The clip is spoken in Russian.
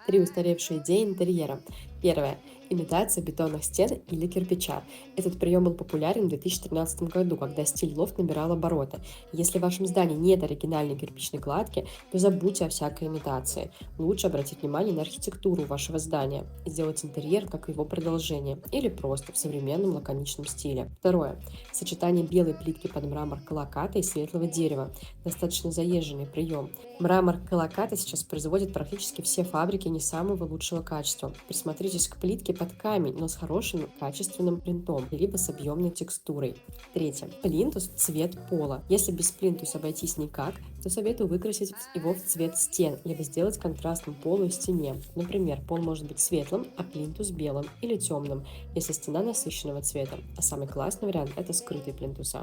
Три устаревшие идеи интерьера. Первое. Имитация бетонных стен или кирпича. Этот прием был популярен в 2013 году, когда стиль лофт набирал обороты. Если в вашем здании нет оригинальной кирпичной кладки, то забудьте о всякой имитации. Лучше обратить внимание на архитектуру вашего здания и сделать интерьер как его продолжение или просто в современном лаконичном стиле. Второе. Сочетание белой плитки под мрамор колоката и светлого дерева. Достаточно заезженный прием. Мрамор колоката сейчас производят практически все фабрики не самого лучшего качества. Присмотритесь к плитке под камень, но с хорошим качественным принтом, либо с объемной текстурой. Третье. Плинтус – цвет пола. Если без плинтуса обойтись никак, то советую выкрасить его в цвет стен, либо сделать контрастным полу и стене. Например, пол может быть светлым, а плинтус белым или темным, если стена насыщенного цвета. А самый классный вариант – это скрытый плинтуса.